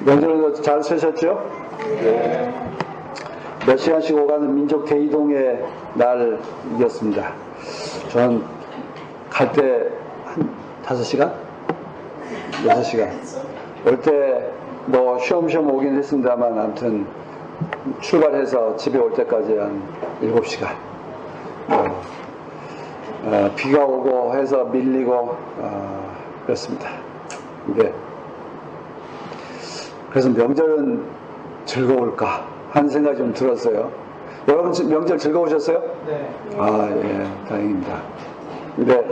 명절도 잘 쓰셨죠? 네. 몇 시간씩 오가는 민족 대이동의 날이었습니다. 저는 갈 때 한 5시간? 6시간. 올 때 뭐 쉬엄쉬엄 오긴 했습니다만 아무튼 출발해서 집에 올 때까지 한 7시간. 비가 오고 해서 밀리고 그렇습니다. 근데 그래서 명절은 즐거울까 하는 생각이 좀 들었어요. 여러분 명절 즐거우셨어요? 네. 아, 예, 다행입니다. 근데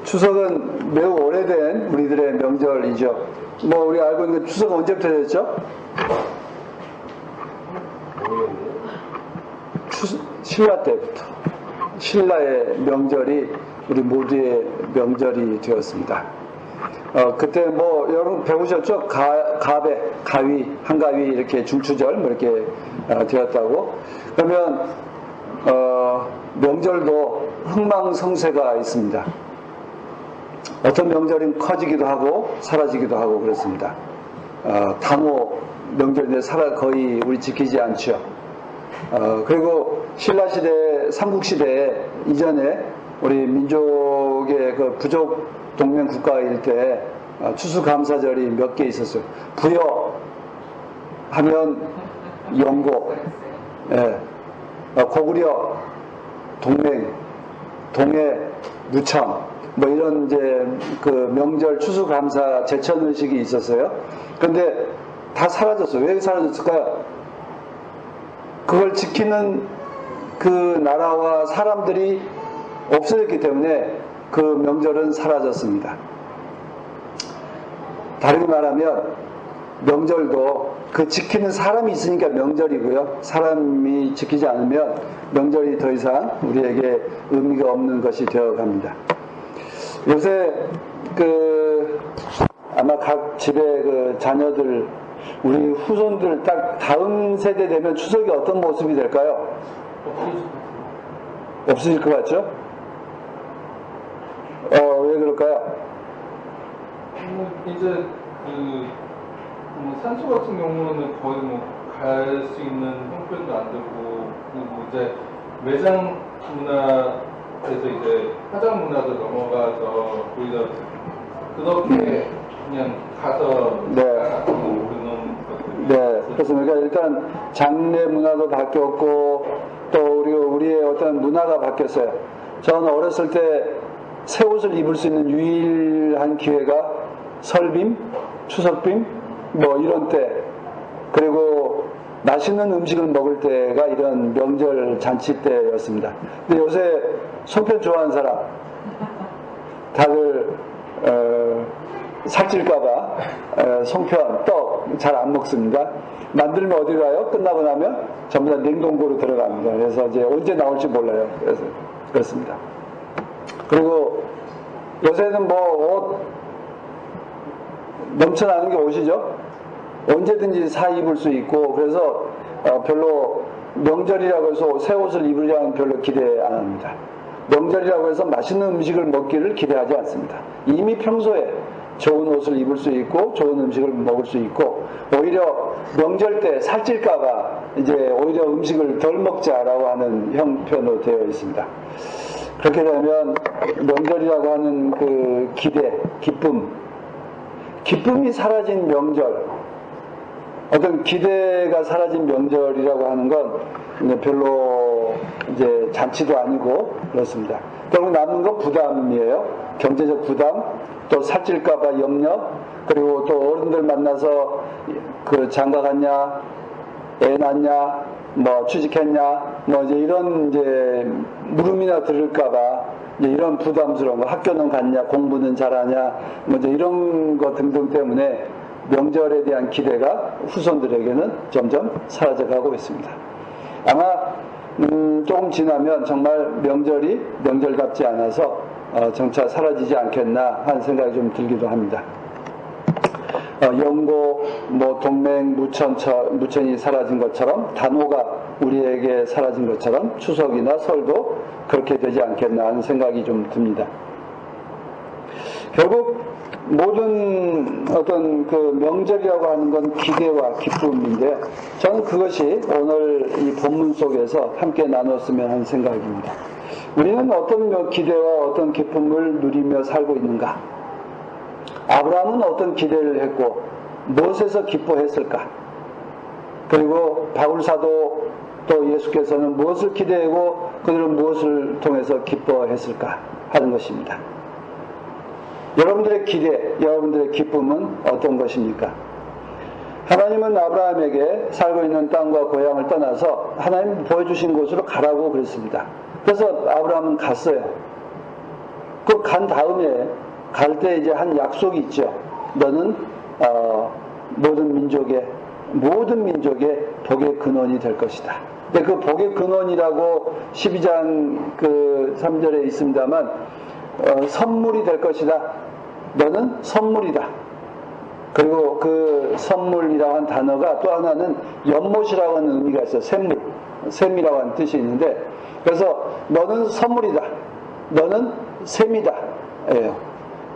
추석은 매우 오래된 우리들의 명절이죠. 뭐 우리 알고 있는 추석은 언제부터 됐죠? 신라 때부터. 신라의 명절이 우리 모두의 명절이 되었습니다. 그때 뭐 여러분 배우셨죠? 가배, 가위, 한가위 이렇게 중추절 뭐 이렇게 되었다고. 그러면 명절도 흥망성쇠가 있습니다. 어떤 명절은 커지기도 하고 사라지기도 하고 그렇습니다. 당호 명절인데 거의 우리 지키지 않죠. 그리고 신라시대, 삼국시대 이전에 우리 민족의 그 부족 동맹 국가일 때 추수감사절이 몇 개 있었어요. 부여 하면 영고, 예. 고구려 동맹, 동해 무청, 뭐 이런 이제 그 명절 추수감사 제천의식이 있었어요. 그런데 다 사라졌어요. 왜 사라졌을까요? 그걸 지키는 그 나라와 사람들이 없어졌기 때문에 그 명절은 사라졌습니다. 다르게 말하면 명절도 그 지키는 사람이 있으니까 명절이고요. 사람이 지키지 않으면 명절이 더 이상 우리에게 의미가 없는 것이 되어갑니다. 요새 아마 각 집의 그 자녀들, 우리 후손들 딱 다음 세대 되면 추석이 어떤 모습이 될까요? 없어질 것 같죠? 왜 그럴까요? 이제 산소 같은 경우는 거의 갈 수 있는 형편도 안 되고, 그리고 이제 매장 문화에서 이제 화장 문화도 넘어가서 오히려 그렇게 그냥 가서 네, 그렇습니다. 일단 장례 문화도 바뀌었고 또 우리의 어떤 문화가 바뀌었어요. 저는 어렸을 때 새 옷을 입을 수 있는 유일한 기회가 설빔, 추석빔, 뭐 이런 때, 그리고 맛있는 음식을 먹을 때가 이런 명절 잔치 때였습니다. 근데 요새 송편 좋아하는 사람 다들 살찔까봐 송편, 떡 잘 안 먹습니다. 만들면 어디 가요? 끝나고 나면 전부 다 냉동고로 들어갑니다. 그래서 이제 언제 나올지 몰라요. 그래서 그렇습니다. 그리고 요새는 뭐 옷 넘쳐나는 게 옷이죠. 언제든지 사 입을 수 있고, 그래서 별로 명절이라고 해서 새 옷을 입으려면 별로 기대 안 합니다. 명절이라고 해서 맛있는 음식을 먹기를 기대하지 않습니다. 이미 평소에 좋은 옷을 입을 수 있고 좋은 음식을 먹을 수 있고, 오히려 명절 때 살찔까봐 이제 오히려 음식을 덜 먹자라고 하는 형편으로 되어 있습니다. 그렇게 되면 명절이라고 하는 그 기대, 기쁨이 사라진 명절, 어떤 기대가 사라진 명절이라고 하는 건 별로 이제 잔치도 아니고 그렇습니다. 결국 남는 건 부담이에요. 경제적 부담, 또 살찔까봐 염려, 그리고 또 어른들 만나서 그 장가 갔냐, 애 낳냐, 뭐 취직했냐, 뭐 이제 이런 이제 물음이나 들을까봐 이제 이런 부담스러운 거, 학교는 갔냐, 공부는 잘하냐, 뭐 이제 이런 거 등등 때문에 명절에 대한 기대가 후손들에게는 점점 사라져가고 있습니다. 아마 조금 지나면 정말 명절이 명절답지 않아서 점차 사라지지 않겠나 하는 생각이 좀 들기도 합니다. 영고, 뭐 동맹, 무천이 사라진 것처럼, 단호가 우리에게 사라진 것처럼 추석이나 설도 그렇게 되지 않겠나 하는 생각이 좀 듭니다. 결국 모든 어떤 그 명절이라고 하는 건 기대와 기쁨인데요. 저는 그것이 오늘 이 본문 속에서 함께 나눴으면 하는 생각입니다. 우리는 어떤 기대와 어떤 기쁨을 누리며 살고 있는가? 아브라함은 어떤 기대를 했고 무엇에서 기뻐했을까? 그리고 바울 사도 또 예수께서는 무엇을 기대하고 그들은 무엇을 통해서 기뻐했을까 하는 것입니다. 여러분들의 기대, 여러분들의 기쁨은 어떤 것입니까? 하나님은 아브라함에게 살고 있는 땅과 고향을 떠나서 하나님 보여주신 곳으로 가라고 그랬습니다. 그래서 아브라함은 갔어요. 그 간 다음에 갈 때 이제 한 약속이 있죠. 너는 모든 민족의 복의 근원이 될 것이다. 근데 그 복의 근원이라고 12장 그 3절에 있습니다만 선물이 될 것이다. 너는 선물이다. 그리고 그 선물이라고 하는 단어가 또 하나는 연못이라고 하는 의미가 있어요. 샘이라고 하는 뜻이 있는데, 그래서 너는 선물이다. 너는 샘이다. 예요.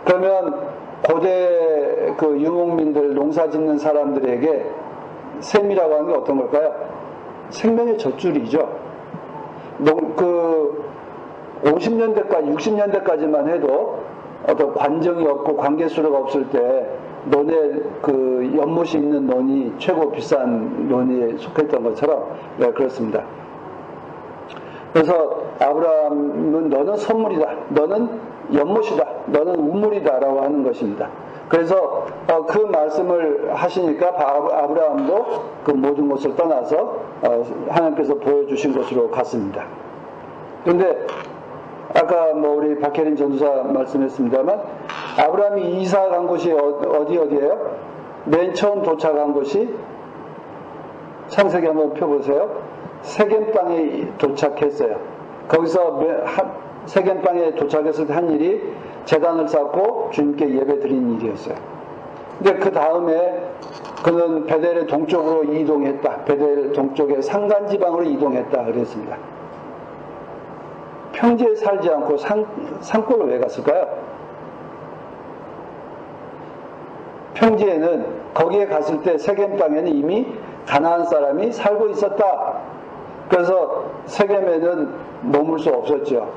그러면 고대 그 유목민들, 농사 짓는 사람들에게 샘이라고 하는 게 어떤 걸까요? 생명의 젖줄이죠. 그 50년대까지, 60년대까지만 해도 어떤 관정이 없고 관계수로가 없을 때 논에 그 연못이 있는 논이 최고 비싼 논에 속했던 것처럼, 네, 그렇습니다. 그래서 아브라함은 너는 선물이다. 너는 연못이다. 너는 우물이다. 라고 하는 것입니다. 그래서 그 말씀을 하시니까 아브라함도 그 모든 것을 떠나서 하나님께서 보여주신 곳으로 갔습니다. 그런데 아까 우리 박혜린 전도사 말씀했습니다만 아브라함이 이사 간 곳이 어디예요? 맨 처음 도착한 곳이 창세기 한번 펴보세요. 세겜 땅에 도착했어요. 거기서 세겜 땅에 도착했을 때 한 일이 제단을 쌓고 주님께 예배 드린 일이었어요. 근데 그 다음에 그는 베델의 동쪽으로 이동했다. 베델 동쪽의 산간지방으로 이동했다. 그랬습니다. 평지에 살지 않고 산골로 왜 갔을까요? 평지에는 거기에 갔을 때 세겜 땅에는 이미 가나안 사람이 살고 있었다. 그래서 세겜에는 머물 수 없었죠.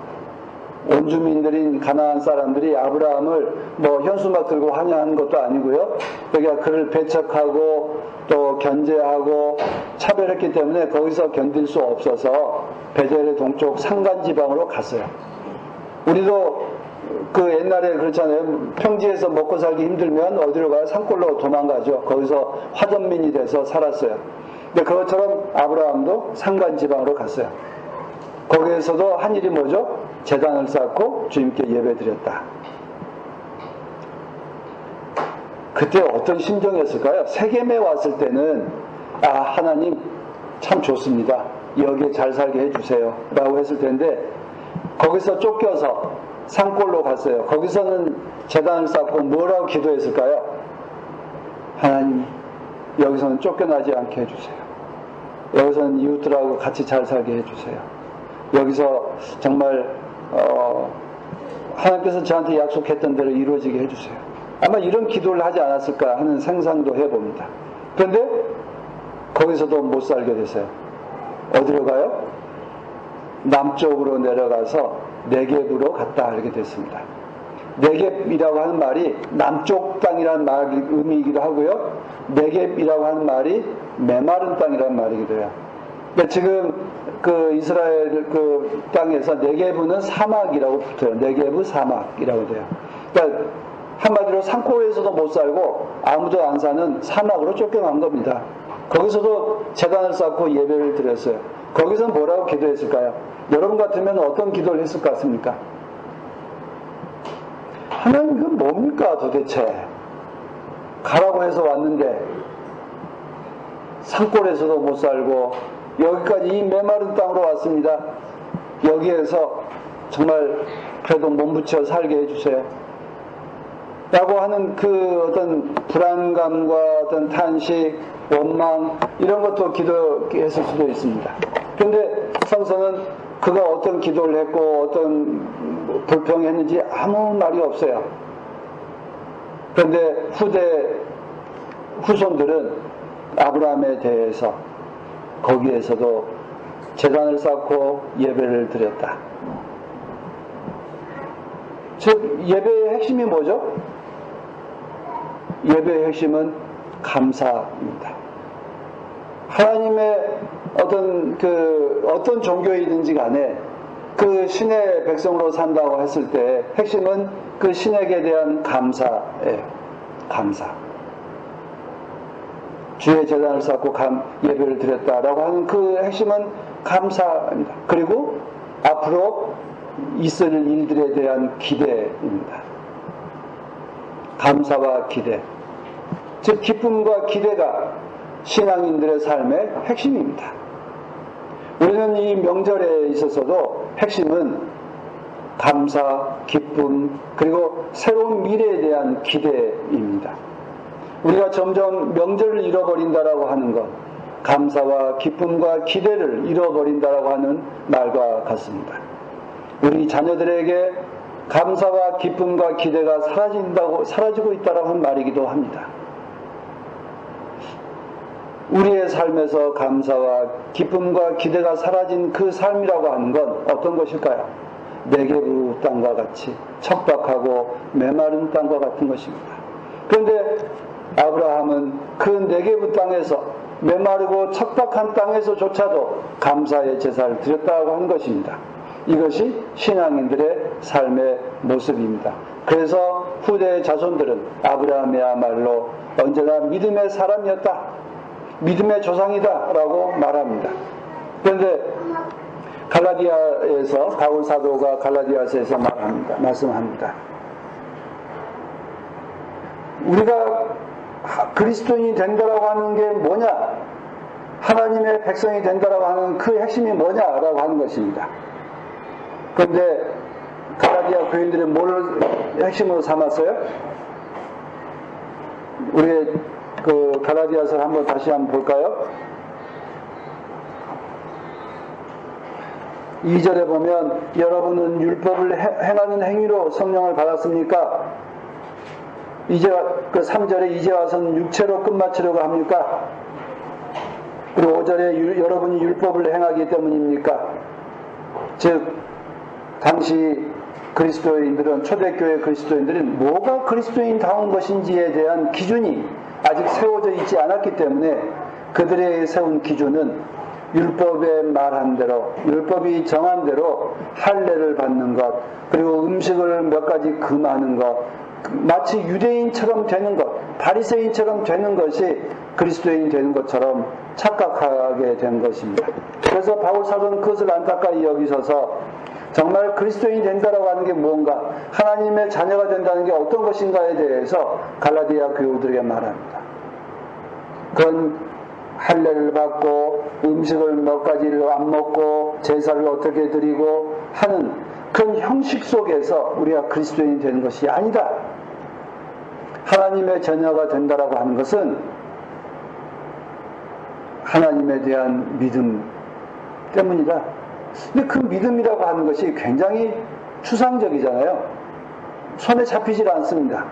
원주민들인 가나안 사람들이 아브라함을 현수막 들고 환영하는 것도 아니고요. 그러니까 그를 배척하고 또 견제하고 차별했기 때문에 거기서 견딜 수 없어서 베델의 동쪽 산간지방으로 갔어요. 우리도 그 옛날에 그렇잖아요. 평지에서 먹고 살기 힘들면 어디로 가요? 산골로 도망가죠. 거기서 화전민이 돼서 살았어요. 근데 그것처럼 아브라함도 산간지방으로 갔어요. 거기에서도 한 일이 뭐죠? 제단을 쌓고 주님께 예배드렸다. 그때 어떤 심정이었을까요? 세겜에 왔을 때는 하나님 참 좋습니다. 여기에 잘 살게 해주세요 라고 했을 텐데 거기서 쫓겨서 산골로 갔어요. 거기서는 제단을 쌓고 뭐라고 기도했을까요? 하나님 여기서는 쫓겨나지 않게 해주세요. 여기서는 이웃들하고 같이 잘 살게 해주세요. 여기서 정말 하나님께서 저한테 약속했던 대로 이루어지게 해주세요. 아마 이런 기도를 하지 않았을까 하는 상상도 해봅니다. 그런데 거기서도 못 살게 됐어요. 어디로 가요? 남쪽으로 내려가서 네겝으로 갔다 이렇게 됐습니다. 네겝이라고 하는 말이 남쪽 땅이라는 의미이기도 하고요. 네겝이라고 하는 말이 메마른 땅이라는 말이기도 해요. 그러니까 지금 그 이스라엘 그 땅에서 네겝은 사막이라고 붙어요. 네겝 사막이라고 돼요. 그러니까 한마디로 산골에서도 못 살고 아무도 안 사는 사막으로 쫓겨난 겁니다. 거기서도 제단을 쌓고 예배를 드렸어요. 거기서 뭐라고 기도했을까요? 여러분 같으면 어떤 기도를 했을 것 같습니까? 하나님 이건 뭡니까 도대체? 가라고 해서 왔는데 산골에서도 못 살고 여기까지 이 메마른 땅으로 왔습니다. 여기에서 정말 그래도 몸부쳐 살게 해주세요. 라고 하는 그 어떤 불안감과 어떤 탄식, 원망 이런 것도 기도했을 수도 있습니다. 그런데 성서는 그가 어떤 기도를 했고 어떤 불평했는지 아무 말이 없어요. 그런데 후손들은 아브라함에 대해서 거기에서도 제단을 쌓고 예배를 드렸다. 즉 예배의 핵심이 뭐죠? 예배의 핵심은 감사입니다. 하나님의 어떤 종교이든지 간에 그 신의 백성으로 산다고 했을 때 핵심은 그 신에게 대한 감사예요. 감사. 주의 제단을 쌓고 예배를 드렸다라고 하는 그 핵심은 감사입니다. 그리고 앞으로 있을 일들에 대한 기대입니다. 감사와 기대. 즉 기쁨과 기대가 신앙인들의 삶의 핵심입니다. 우리는 이 명절에 있어서도 핵심은 감사, 기쁨, 그리고 새로운 미래에 대한 기대입니다. 우리가 점점 명절을 잃어버린다라고 하는 것, 감사와 기쁨과 기대를 잃어버린다라고 하는 말과 같습니다. 우리 자녀들에게 감사와 기쁨과 기대가 사라지고 있다라고 하는 말이기도 합니다. 우리의 삶에서 감사와 기쁨과 기대가 사라진 그 삶이라고 하는 건 어떤 것일까요? 네게부 땅과 같이 척박하고 메마른 땅과 같은 것입니다. 그런데 아브라함은 그 네게부 땅에서 메마르고 척박한 땅에서조차도 감사의 제사를 드렸다고 한 것입니다. 이것이 신앙인들의 삶의 모습입니다. 그래서 후대의 자손들은 아브라함이야말로 언제나 믿음의 사람이었다, 믿음의 조상이다 라고 말합니다. 그런데 갈라디아에서 바울 사도가 갈라디아서에서 말씀합니다. 우리가 그리스도인이 된다라고 하는 게 뭐냐? 하나님의 백성이 된다라고 하는 그 핵심이 뭐냐라고 하는 것입니다. 그런데 갈라디아 교인들이 뭘 핵심으로 삼았어요? 우리 그 갈라디아서를 한번 다시 한번 볼까요? 2절에 보면 여러분은 율법을 행하는 행위로 성령을 받았습니까? 이제 그 3절에 이제 와서는 육체로 끝마치려고 합니까? 그리고 5절에 여러분이 율법을 행하기 때문입니까? 즉 당시 그리스도인들은, 초대교회 그리스도인들은 뭐가 그리스도인다운 것인지에 대한 기준이 아직 세워져 있지 않았기 때문에 그들의 세운 기준은 율법에 말한 대로, 율법이 정한 대로 할례를 받는 것, 그리고 음식을 몇 가지 금하는 것, 마치 유대인처럼 되는 것, 바리새인처럼 되는 것이 그리스도인이 되는 것처럼 착각하게 된 것입니다. 그래서 바울 사도는 그것을 안타까이 여기셔서 정말 그리스도인이 된다라고 하는 게 뭔가, 하나님의 자녀가 된다는 게 어떤 것인가에 대해서 갈라디아 교우들에게 말합니다. 그건 할례를 받고 음식을 몇 가지를 안 먹고 제사를 어떻게 드리고 하는 그런 형식 속에서 우리가 그리스도인이 되는 것이 아니다. 하나님의 자녀가 된다라고 하는 것은 하나님에 대한 믿음 때문이다. 근데 그 믿음이라고 하는 것이 굉장히 추상적이잖아요. 손에 잡히질 않습니다.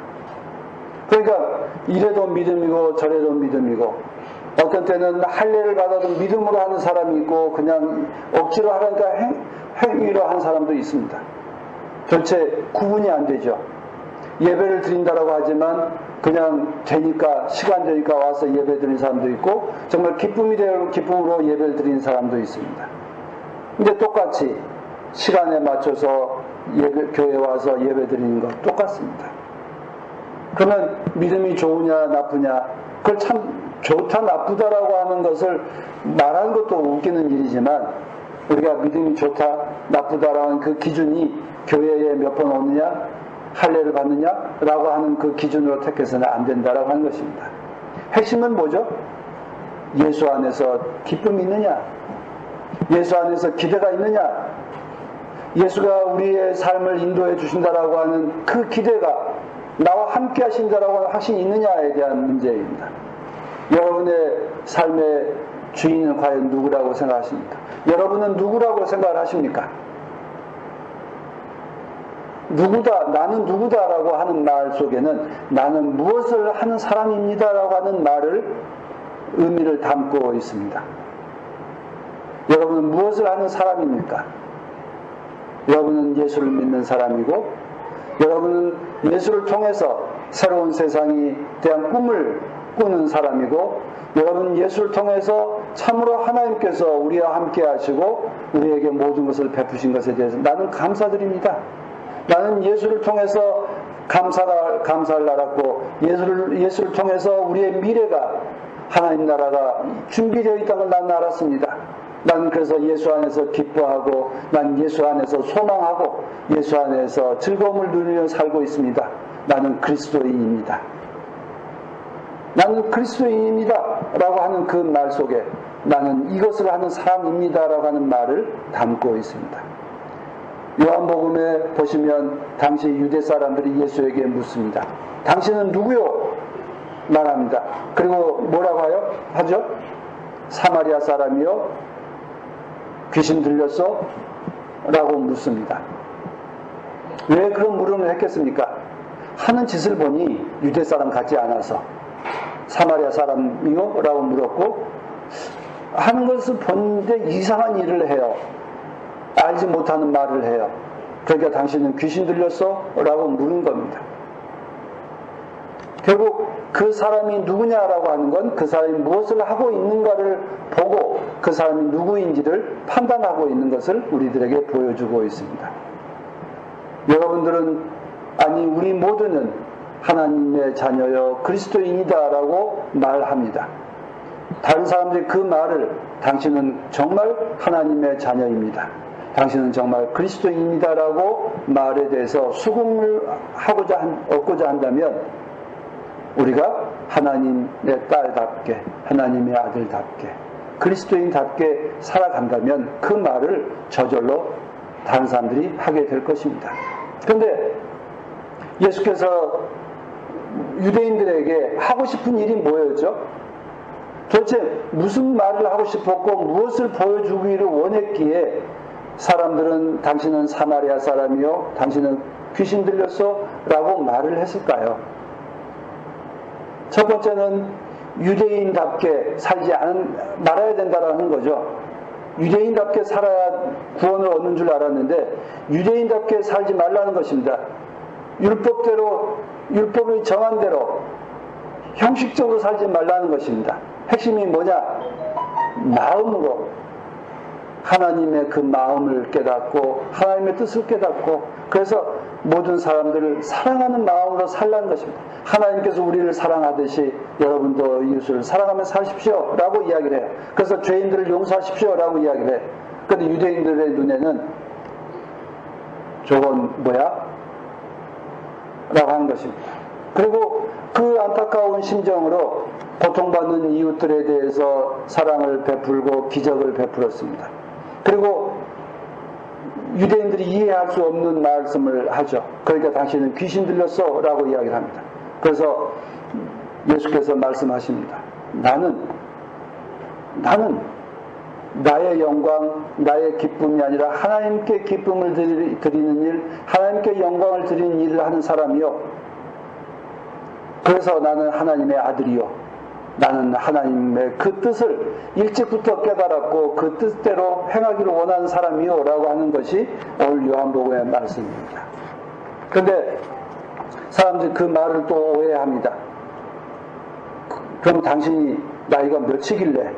그러니까 이래도 믿음이고 저래도 믿음이고, 어떤 때는 할례를 받아도 믿음으로 하는 사람이 있고 그냥 억지로 하니까 행위로 하는 사람도 있습니다. 전체 구분이 안 되죠. 예배를 드린다라고 하지만 그냥 되니까, 시간 되니까 와서 예배 드리는 사람도 있고, 정말 기쁨으로 예배를 드리는 사람도 있습니다. 근데 똑같이 시간에 맞춰서 교회에 와서 예배 드리는 것 똑같습니다. 그러면 믿음이 좋으냐 나쁘냐, 그걸 참 좋다 나쁘다라고 하는 것을 말하는 것도 웃기는 일이지만, 우리가 믿음이 좋다 나쁘다라는 그 기준이 교회에 몇 번 오느냐, 할례를 받느냐라고 하는 그 기준으로 택해서는 안 된다라고 하는 것입니다. 핵심은 뭐죠? 예수 안에서 기쁨이 있느냐, 예수 안에서 기대가 있느냐, 예수가 우리의 삶을 인도해 주신다라고 하는 그 기대가 나와 함께 하신다라고 하는 확신이 있느냐에 대한 문제입니다. 여러분의 삶의 주인은 과연 누구라고 생각하십니까? 여러분은 누구라고 생각을 하십니까? 누구다, 나는 누구다라고 하는 말 속에는 나는 무엇을 하는 사람입니다라고 하는 말을 의미를 담고 있습니다. 여러분은 무엇을 하는 사람입니까? 여러분은 예수를 믿는 사람이고, 여러분은 예수를 통해서 새로운 세상에 대한 꿈을 꾸는 사람이고, 여러분은 예수를 통해서 참으로 하나님께서 우리와 함께 하시고 우리에게 모든 것을 베푸신 것에 대해서 나는 감사드립니다. 나는 예수를 통해서 감사를 알았고, 예수를 통해서 우리의 미래가 하나님 나라가 준비되어 있다는 걸 나는 알았습니다. 나는 그래서 예수 안에서 기뻐하고, 난 예수 안에서 소망하고, 예수 안에서 즐거움을 누리며 살고 있습니다. 나는 그리스도인입니다. 나는 그리스도인입니다 라고 하는 그 말 속에 나는 이것을 하는 사람입니다 라고 하는 말을 담고 있습니다. 요한복음에 보시면 당시 유대 사람들이 예수에게 묻습니다. 당신은 누구요? 말합니다. 그리고 뭐라고 하죠? 사마리아 사람이요? 귀신 들렸어? 라고 묻습니다. 왜 그런 물음을 했겠습니까? 하는 짓을 보니 유대 사람 같지 않아서 사마리아 사람이요? 라고 물었고, 하는 것을 보는데 이상한 일을 해요. 알지 못하는 말을 해요. 그러니까 당신은 귀신 들렸어? 라고 물은 겁니다. 결국 그 사람이 누구냐라고 하는 건 그 사람이 무엇을 하고 있는가를 보고 그 사람이 누구인지를 판단하고 있는 것을 우리들에게 보여주고 있습니다. 여러분들은, 아니 우리 모두는 하나님의 자녀여 그리스도인이다라고 말합니다. 다른 사람들이 그 말을 당신은 정말 하나님의 자녀입니다, 당신은 정말 그리스도인이다라고 말에 대해서 수긍을 얻고자 한다면 우리가 하나님의 딸답게, 하나님의 아들답게, 그리스도인답게 살아간다면 그 말을 저절로 다른 사람들이 하게 될 것입니다. 그런데 예수께서 유대인들에게 하고 싶은 일이 뭐였죠? 도대체 무슨 말을 하고 싶었고 무엇을 보여주기를 원했기에 사람들은 당신은 사마리아 사람이요, 당신은 귀신 들렸어? 라고 말을 했을까요? 첫 번째는 유대인답게 살지 말아야 된다라는 거죠. 유대인답게 살아야 구원을 얻는 줄 알았는데 유대인답게 살지 말라는 것입니다. 율법이 정한 대로 형식적으로 살지 말라는 것입니다. 핵심이 뭐냐? 마음으로 하나님의 그 마음을 깨닫고 하나님의 뜻을 깨닫고, 그래서 모든 사람들을 사랑하는 마음으로 살라는 것입니다. 하나님께서 우리를 사랑하듯이 여러분도 이웃을 사랑하며 사십시오 라고 이야기를 해요. 그래서 죄인들을 용서하십시오 라고 이야기를 해요. 그런데 유대인들의 눈에는 저건 뭐야? 라고 하는 것입니다. 그리고 그 안타까운 심정으로 고통받는 이웃들에 대해서 사랑을 베풀고 기적을 베풀었습니다. 그리고 유대인들이 이해할 수 없는 말씀을 하죠. 그러니까 당신은 귀신 들렸어 라고 이야기를 합니다. 그래서 예수께서 말씀하십니다. 나는 나의 영광, 나의 기쁨이 아니라 하나님께 기쁨을 드리는 일, 하나님께 영광을 드리는 일을 하는 사람이요, 그래서 나는 하나님의 아들이요, 나는 하나님의 그 뜻을 일찍부터 깨달았고 그 뜻대로 행하기를 원하는 사람이요 라고 하는 것이 오늘 요한복음의 말씀입니다. 그런데 사람들이 그 말을 또 오해합니다. 그럼 당신이 나이가 몇이길래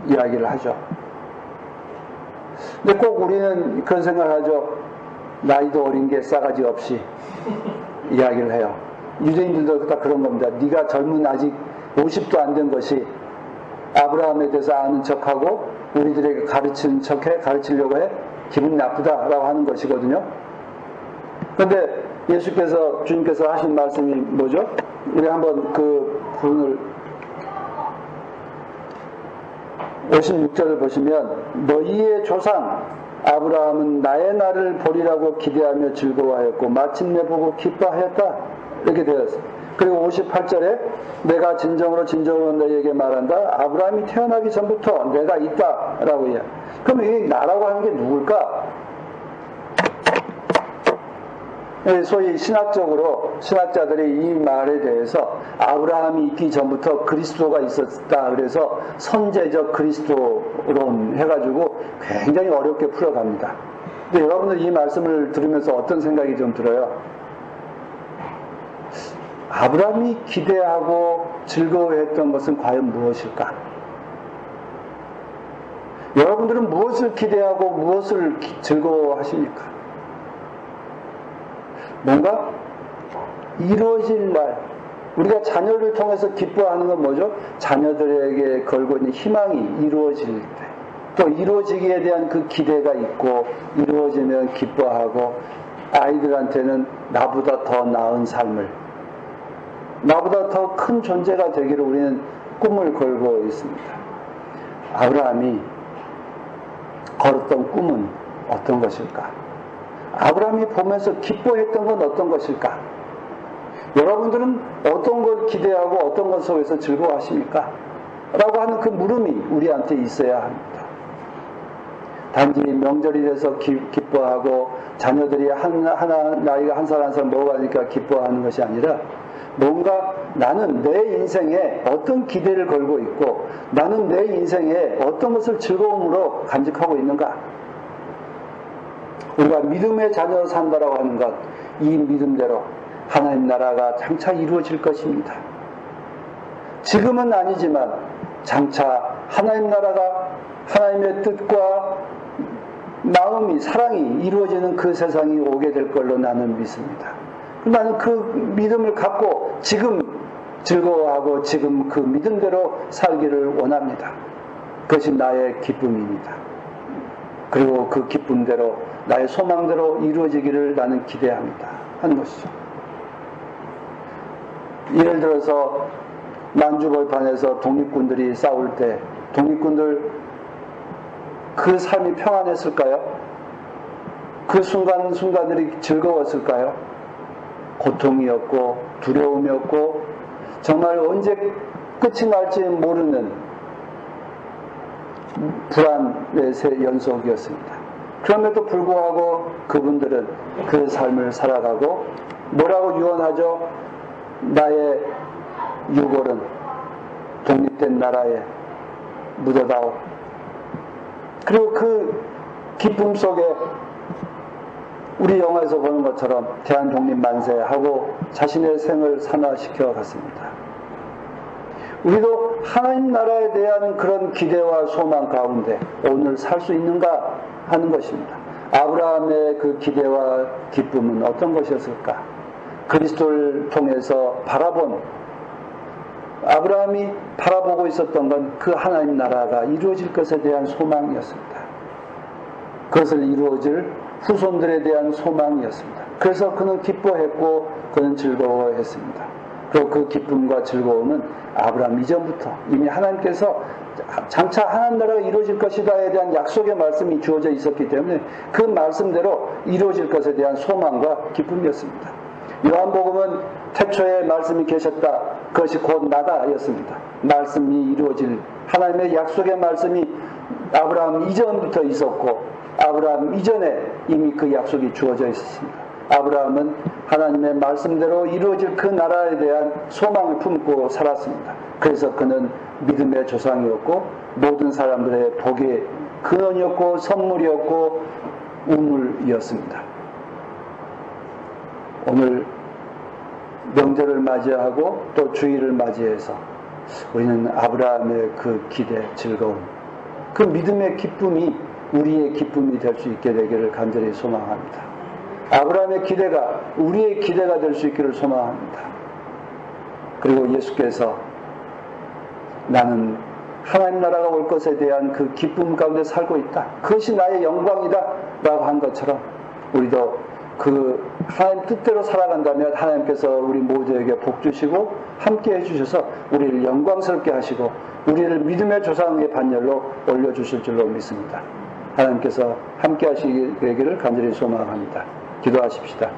이야기를 하죠. 근데 꼭 우리는 그런 생각을 하죠. 나이도 어린 게 싸가지 없이 이야기를 해요. 유대인들도 다 그런 겁니다. 네가 젊은 아직 50도 안 된 것이 아브라함에 대해서 아는 척하고 우리들에게 가르치려고 해? 기분 나쁘다라고 하는 것이거든요. 그런데 주님께서 하신 말씀이 뭐죠? 우리 한번 그 부분을 56절을 보시면, 너희의 조상 아브라함은 나의 날을 보리라고 기대하며 즐거워하였고 마침내 보고 기뻐하였다, 이렇게 되어 있어요. 그리고 58절에 내가 진정으로 너희에게 말한다, 아브라함이 태어나기 전부터 내가 있다 라고 해요. 그럼 이 나라고 하는 게 누굴까? 소위 신학자들이 이 말에 대해서 아브라함이 있기 전부터 그리스도가 있었다. 그래서 선제적 그리스도론 해가지고 굉장히 어렵게 풀어갑니다. 근데 여러분들 이 말씀을 들으면서 어떤 생각이 좀 들어요? 아브라함이 기대하고 즐거워했던 것은 과연 무엇일까? 여러분들은 무엇을 기대하고 무엇을 즐거워하십니까? 뭔가 이루어질 날, 우리가 자녀를 통해서 기뻐하는 건 뭐죠? 자녀들에게 걸고 있는 희망이 이루어질 때, 또 이루어지기에 대한 그 기대가 있고, 이루어지면 기뻐하고, 아이들한테는 나보다 더 나은 삶을, 나보다 더 큰 존재가 되기를 우리는 꿈을 걸고 있습니다. 아브라함이 걸었던 꿈은 어떤 것일까? 아브라함이 보면서 기뻐했던 건 어떤 것일까? 여러분들은 어떤 걸 기대하고 어떤 것 속에서 즐거워하십니까? 라고 하는 그 물음이 우리한테 있어야 합니다. 단지 명절이 돼서 기뻐하고 자녀들이 나이가 한 살 한 살 먹어가니까 기뻐하는 것이 아니라 뭔가 나는 내 인생에 어떤 기대를 걸고 있고 나는 내 인생에 어떤 것을 즐거움으로 간직하고 있는가? 우리가 믿음의 자녀로 산다라고 하는 것, 이 믿음대로 하나님 나라가 장차 이루어질 것입니다. 지금은 아니지만 장차 하나님 나라가 하나님의 뜻과 마음이, 사랑이 이루어지는 그 세상이 오게 될 걸로 나는 믿습니다. 나는 그 믿음을 갖고 지금 즐거워하고 지금 그 믿음대로 살기를 원합니다. 그것이 나의 기쁨입니다. 그리고 그 기쁨대로 나의 소망대로 이루어지기를 나는 기대합니다. 하는 것이죠. 예를 들어서 만주벌판에서 독립군들이 싸울 때 독립군들 그 삶이 평안했을까요? 그 순간순간들이 즐거웠을까요? 고통이었고 두려움이었고 정말 언제 끝이 날지 모르는 불안의 연속이었습니다. 그럼에도 불구하고 그분들은 그 삶을 살아가고 뭐라고 유언하죠? 나의 유골은 독립된 나라에 묻어다오. 그리고 그 기쁨 속에 우리 영화에서 보는 것처럼 대한독립만세하고 자신의 생을 산화시켜 갔습니다. 우리도 하나님 나라에 대한 그런 기대와 소망 가운데 오늘 살 수 있는가 하는 것입니다. 아브라함의 그 기대와 기쁨은 어떤 것이었을까? 그리스도를 통해서 아브라함이 바라보고 있었던 건 그 하나님 나라가 이루어질 것에 대한 소망이었습니다. 그것을 이루어질 후손들에 대한 소망이었습니다. 그래서 그는 기뻐했고 그는 즐거워했습니다. 그리고 그 기쁨과 즐거움은 아브라함 이전부터 이미 하나님께서 장차 하나님 나라가 이루어질 것이다에 대한 약속의 말씀이 주어져 있었기 때문에 그 말씀대로 이루어질 것에 대한 소망과 기쁨이었습니다. 요한복음은 태초에 말씀이 계셨다. 그것이 곧 나다 였습니다. 말씀이 이루어질 하나님의 약속의 말씀이 아브라함 이전부터 있었고 아브라함 이전에 이미 그 약속이 주어져 있었습니다. 아브라함은 하나님의 말씀대로 이루어질 그 나라에 대한 소망을 품고 살았습니다. 그래서 그는 믿음의 조상이었고 모든 사람들의 복의 근원이었고 선물이었고 우물이었습니다. 오늘 명절을 맞이하고 또 주일을 맞이해서 우리는 아브라함의 그 기대, 즐거움, 그 믿음의 기쁨이 우리의 기쁨이 될 수 있게 되기를 간절히 소망합니다. 아브라함의 기대가 우리의 기대가 될 수 있기를 소망합니다. 그리고 예수께서 나는 하나님 나라가 올 것에 대한 그 기쁨 가운데 살고 있다. 그것이 나의 영광이다 라고 한 것처럼 우리도 그 하나님 뜻대로 살아간다면 하나님께서 우리 모두에게 복 주시고 함께 해주셔서 우리를 영광스럽게 하시고 우리를 믿음의 조상의 반열로 올려주실 줄로 믿습니다. 하나님께서 함께 하시기를 간절히 소망합니다. 기도하십시다.